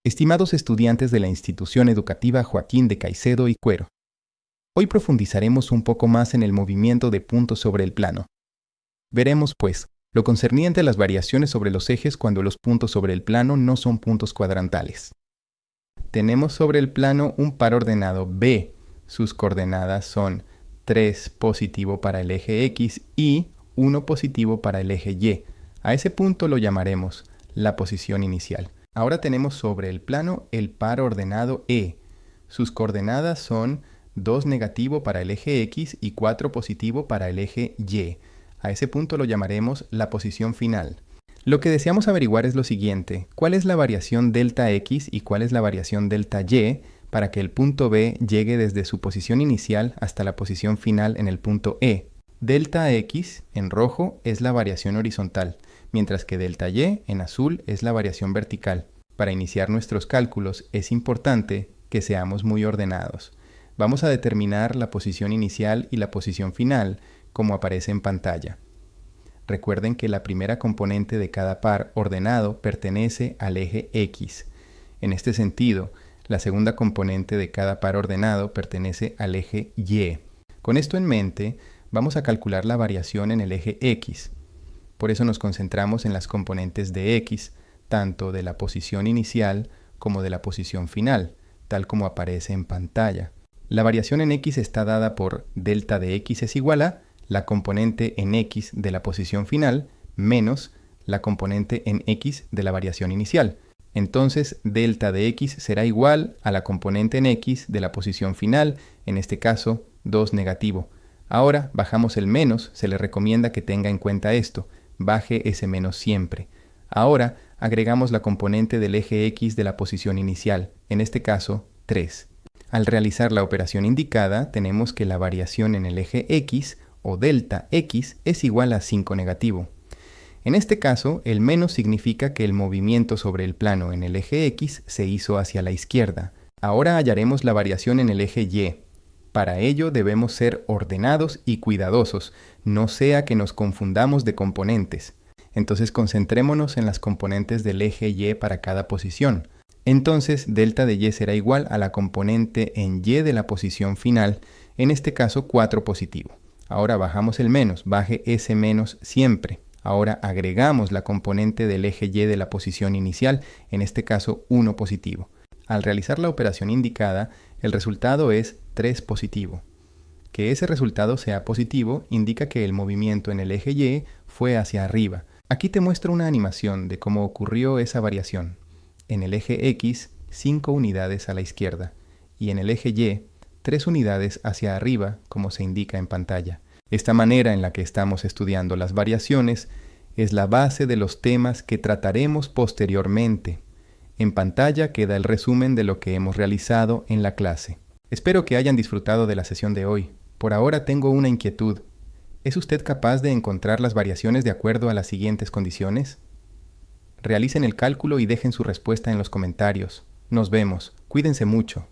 Estimados estudiantes de la Institución Educativa Joaquín de Caicedo y Cuero, hoy profundizaremos un poco más en el movimiento de puntos sobre el plano. Veremos, pues, lo concerniente a las variaciones sobre los ejes cuando los puntos sobre el plano no son puntos cuadrantales. Tenemos sobre el plano un par ordenado B. Sus coordenadas son 3 positivo para el eje X y 1 positivo para el eje Y. A ese punto lo llamaremos la posición inicial. Ahora tenemos sobre el plano el par ordenado E. Sus coordenadas son 2 negativo para el eje X y 4 positivo para el eje Y. A ese punto lo llamaremos la posición final. Lo que deseamos averiguar es lo siguiente: ¿cuál es la variación delta X y cuál es la variación delta Y para que el punto B llegue desde su posición inicial hasta la posición final en el punto E? Delta X, en rojo, es la variación horizontal, mientras que delta Y, en azul, es la variación vertical. Para iniciar nuestros cálculos es importante que seamos muy ordenados. Vamos a determinar la posición inicial y la posición final, como aparece en pantalla. Recuerden que la primera componente de cada par ordenado pertenece al eje X. En este sentido, la segunda componente de cada par ordenado pertenece al eje Y. Con esto en mente, vamos a calcular la variación en el eje X. Por eso nos concentramos en las componentes de X, tanto de la posición inicial como de la posición final, tal como aparece en pantalla. La variación en X está dada por delta de X es igual a la componente en X de la posición final menos la componente en X de la variación inicial. Entonces, delta de X será igual a la componente en X de la posición final, en este caso 2 negativo. Ahora bajamos el menos, se le recomienda que tenga en cuenta esto, baje ese menos siempre. Ahora agregamos la componente del eje X de la posición inicial, en este caso 3. Al realizar la operación indicada, tenemos que la variación en el eje X o delta X es igual a 5 negativo. En este caso, el menos significa que el movimiento sobre el plano en el eje X se hizo hacia la izquierda. Ahora hallaremos la variación en el eje Y. Para ello debemos ser ordenados y cuidadosos, no sea que nos confundamos de componentes. Entonces concentrémonos en las componentes del eje Y para cada posición. Entonces delta de Y será igual a la componente en Y de la posición final, en este caso 4 positivo. Ahora bajamos el menos, baje ese menos siempre. Ahora agregamos la componente del eje Y de la posición inicial, en este caso 1 positivo. Al realizar la operación indicada, el resultado es 3 positivo. Que ese resultado sea positivo indica que el movimiento en el eje Y fue hacia arriba. Aquí te muestro una animación de cómo ocurrió esa variación. En el eje X, 5 unidades a la izquierda, y en el eje Y, 3 unidades hacia arriba, como se indica en pantalla. Esta manera en la que estamos estudiando las variaciones es la base de los temas que trataremos posteriormente. En pantalla queda el resumen de lo que hemos realizado en la clase. Espero que hayan disfrutado de la sesión de hoy. Por ahora tengo una inquietud. ¿Es usted capaz de encontrar las variaciones de acuerdo a las siguientes condiciones? Realicen el cálculo y dejen su respuesta en los comentarios. Nos vemos. Cuídense mucho.